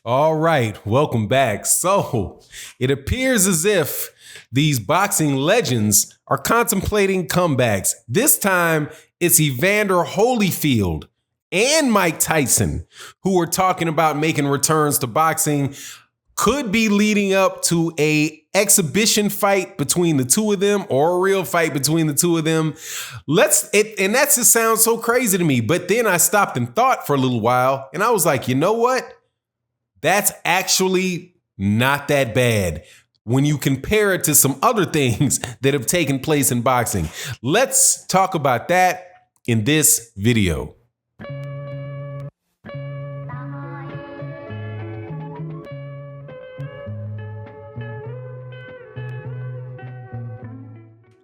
All right, welcome back. So it appears as if these boxing legends are contemplating comebacks. This time it's Evander Holyfield and Mike Tyson who are talking about making returns to boxing. Could be leading up to a exhibition fight between the two of them or a real fight between the two of them. And that just sounds so crazy to me. But then I stopped and thought for a little while and I was like, you know what? That's actually not that bad when you compare it to some other things that have taken place in boxing. Let's talk about that in this video.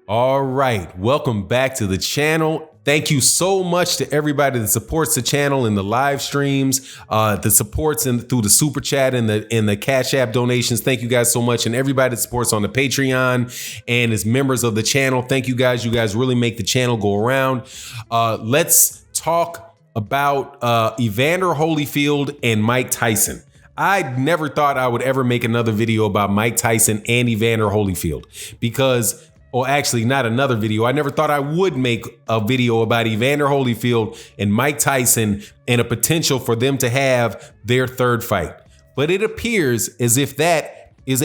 All right, welcome back to the channel. Thank you so much to everybody that supports the channel in the live streams, that supports through the super chat and the Cash App donations. Thank you guys so much. And everybody that supports on the Patreon and is members of the channel. Thank you guys. You guys really make the channel go around. Let's talk about Evander Holyfield and Mike Tyson. I never thought I would ever make another video about Mike Tyson and Evander Holyfield because, or actually not another video. I never thought I would make a video about Evander Holyfield and Mike Tyson and a potential for them to have their third fight. But it appears as if that is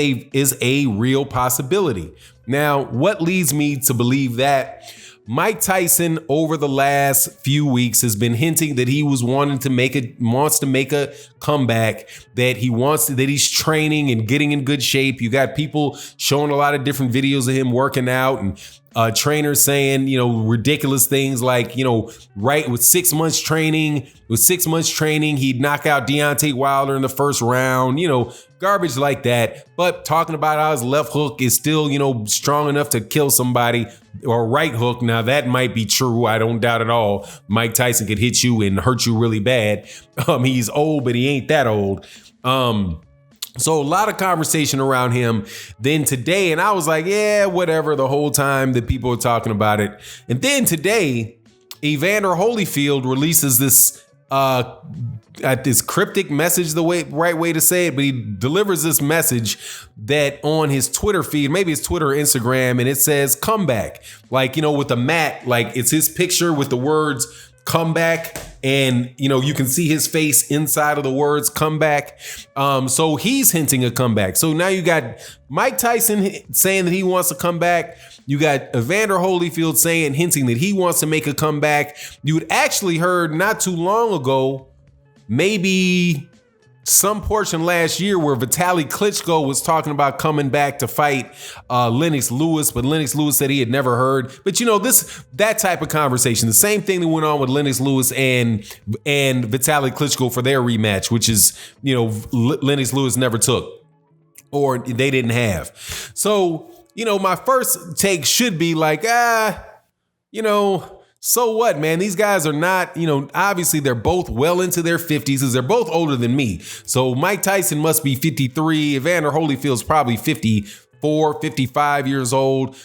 a real possibility. Now, what leads me to believe that? Mike Tyson over the last few weeks has been hinting that he wants to make a comeback, that he's training and getting in good shape. You got people showing a lot of different videos of him working out and trainers saying, ridiculous things like, right with 6 months training, he'd knock out Deontay Wilder in the first round, garbage like that. But talking about how his left hook is still, strong enough to kill somebody, or right hook. Now that might be true. I don't doubt at all. Mike Tyson could hit you and hurt you really bad. He's old, but he ain't that old. So a lot of conversation around him then today. And I was like, yeah, whatever, the whole time that people were talking about it. And then today, Evander Holyfield releases this cryptic message, right way to say it, but he delivers this message that on his Twitter feed, maybe it's Twitter or Instagram, and it says comeback, like, with a mat, like it's his picture with the words comeback, and you can see his face inside of the words comeback. So he's hinting a comeback. So now you got Mike Tyson saying that he wants to come back. You got Evander Holyfield hinting that he wants to make a comeback. You had actually heard not too long ago, maybe some portion last year, where Vitaly Klitschko was talking about coming back to fight Lennox Lewis, but Lennox Lewis said he had never heard. But that type of conversation, the same thing that went on with Lennox Lewis and Vitaly Klitschko for their rematch, which is, Lennox Lewis never took, or they didn't have. So, my first take should be like, so what, man? These guys are not, obviously they're both well into their 50s because they're both older than me. So Mike Tyson must be 53. Evander Holyfield's probably 54, 55 years old.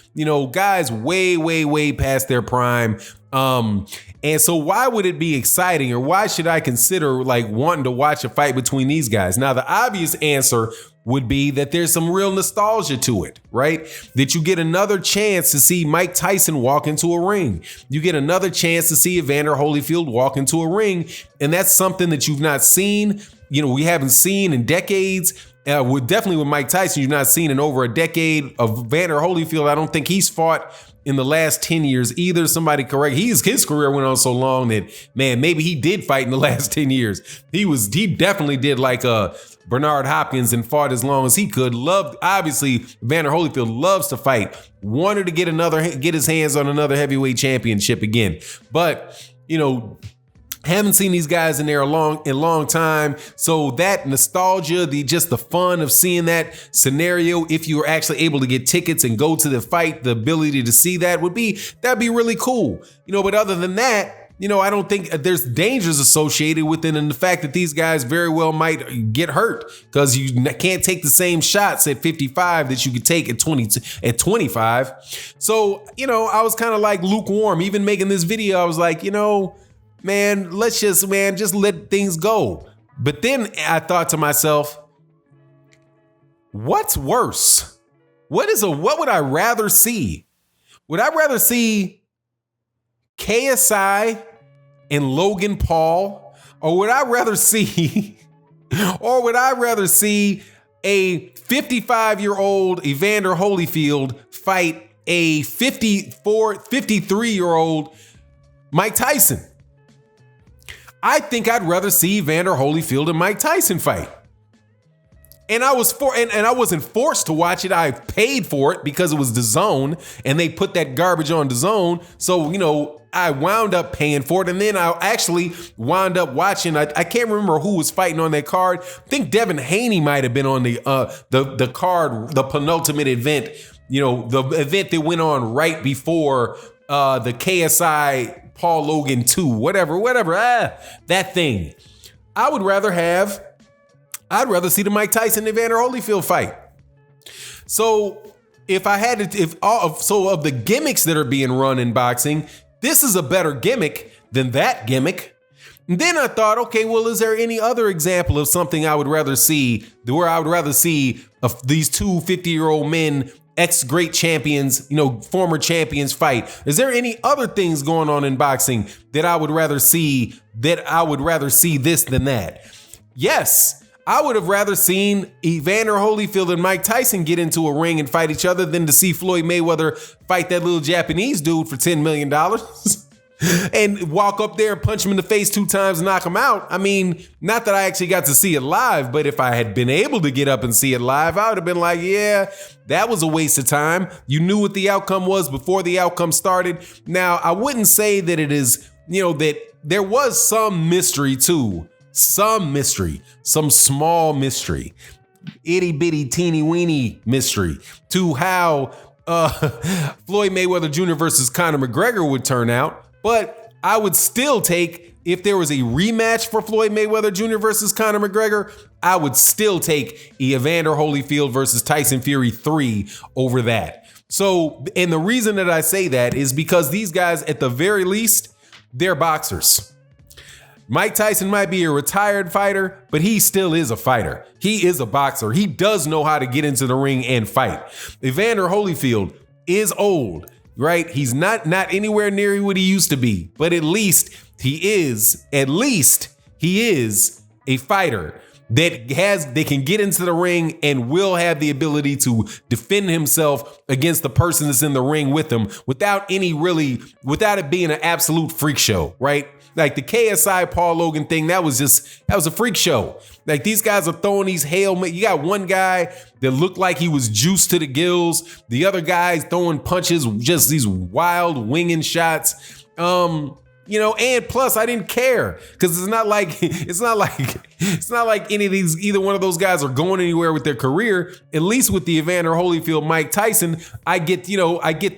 Guys way, way, way past their prime. And so why would it be exciting, or why should I consider wanting to watch a fight between these guys? Now, the obvious answer would be that there's some real nostalgia to it, right? That you get another chance to see Mike Tyson walk into a ring. You get another chance to see Evander Holyfield walk into a ring. And that's something that you've not seen, we haven't seen in decades. Definitely with Mike Tyson, you've not seen in over a decade. Of Evander Holyfield, I don't think he's fought in the last 10 years either. Somebody correct. His career went on so long that, man, maybe he did fight in the last 10 years. He definitely did like Bernard Hopkins and fought as long as he could. Obviously, Evander Holyfield loves to fight. Wanted to get his hands on another heavyweight championship again. But, haven't seen these guys in there a long time. So that nostalgia, just the fun of seeing that scenario, if you were actually able to get tickets and go to the fight, the ability to see that'd be really cool. But other than that, I don't think there's dangers associated with it, and the fact that these guys very well might get hurt because you can't take the same shots at 55 that you could take at 25. So, I was kind of like lukewarm. Even making this video, I was like, man, just let things go. But then I thought to myself, what's worse? What would I rather see? Would I rather see KSI and Logan Paul, or would I rather see a 55-year-old Evander Holyfield fight a 53-year-old Mike Tyson? I think I'd rather see Evander Holyfield and Mike Tyson fight. And I wasn't forced to watch it. I paid for it because it was DAZN and they put that garbage on DAZN. So, I wound up paying for it. And then I actually wound up watching, I can't remember who was fighting on that card. I think Devin Haney might have been on the card, the penultimate event, the event that went on right before the KSI Paul Logan 2, whatever, that thing. I'd rather see the Mike Tyson Evander Holyfield fight. So of the gimmicks that are being run in boxing, this is a better gimmick than that gimmick. And then I thought, okay, well, is there any other example of something I would rather see, where I would rather see these two 50-year-old men, ex-great champions, former champions fight? Is there any other things going on in boxing that I would rather see this than that? Yes. I would have rather seen Evander Holyfield and Mike Tyson get into a ring and fight each other than to see Floyd Mayweather fight that little Japanese dude for $10 million and walk up there and punch him in the face 2 times and knock him out. I mean, not that I actually got to see it live, but if I had been able to get up and see it live, I would have been like, yeah, that was a waste of time. You knew what the outcome was before the outcome started. Now, I wouldn't say that it is, that there was some mystery too. Some small mystery, itty bitty teeny weeny mystery to how Floyd Mayweather Jr. versus Conor McGregor would turn out. But I would still take, if there was a rematch for Floyd Mayweather Jr. versus Conor McGregor, I would still take Evander Holyfield versus Tyson Fury 3 over that. So, and the reason that I say that is because these guys, at the very least, they're boxers. Mike Tyson might be a retired fighter, but he still is a fighter. He is a boxer. He does know how to get into the ring and fight. Evander Holyfield is old, right? He's not anywhere near what he used to be, but at least he is a fighter that can get into the ring and will have the ability to defend himself against the person that's in the ring with him without it being an absolute freak show, right? Like the KSI Paul Logan thing, that was a freak show. Like these guys are throwing these you got one guy that looked like he was juiced to the gills. The other guy's throwing punches, just these wild winging shots. And plus I didn't care because it's not like either one of those guys are going anywhere with their career. At least with the Evander Holyfield, Mike Tyson, I get,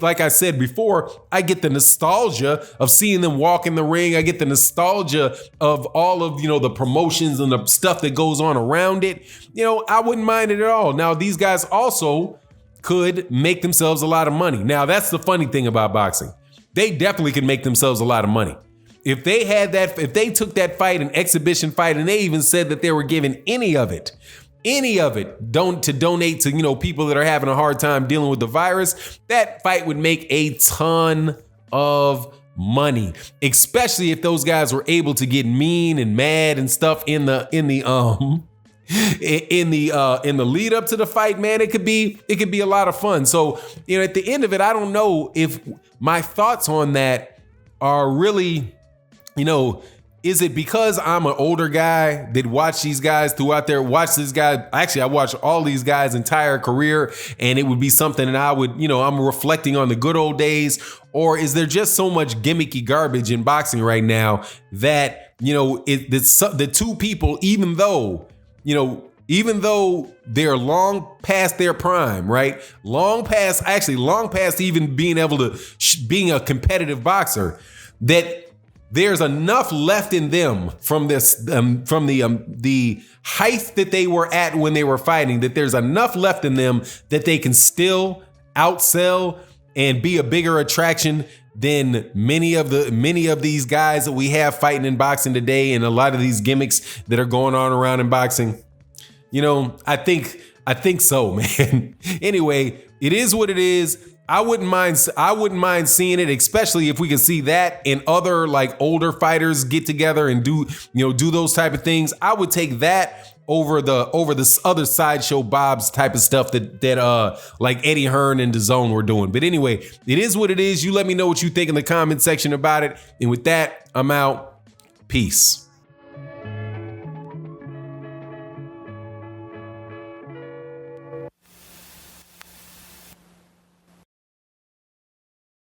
like I said before, I get the nostalgia of seeing them walk in the ring. I get the nostalgia of all of, the promotions and the stuff that goes on around it. I wouldn't mind it at all. Now, these guys also could make themselves a lot of money. Now, that's the funny thing about boxing. They definitely can make themselves a lot of money. If they took that fight, an exhibition fight, and they even said that they were giving any of it to donate to, people that are having a hard time dealing with the virus, that fight would make a ton of money, especially if those guys were able to get mean and mad and stuff in the lead up to the fight. Man, it could be a lot of fun. So, at the end of it, I don't know if my thoughts on that are really, is it because I'm an older guy that watched these guys throughout actually, I watched all these guys' entire career, and it would be something that I would, I'm reflecting on the good old days, or is there just so much gimmicky garbage in boxing right now that, the two people, even though they're long past their prime, right? Long past even being able to being a competitive boxer, that there's enough left in them from the height that they were at when they were fighting, that there's enough left in them that they can still outsell and be a bigger attraction than many of these guys that we have fighting in boxing today, and a lot of these gimmicks that are going on around in boxing? You know, I think so, man. Anyway, it is what it is. I wouldn't mind seeing it, especially if we can see that and other like older fighters get together and do those type of things. I would take that over the other sideshow Bob's type of stuff that like Eddie Hearn and DAZN were doing. But anyway, it is what it is. You let me know what you think in the comment section about it. And with that, I'm out. Peace.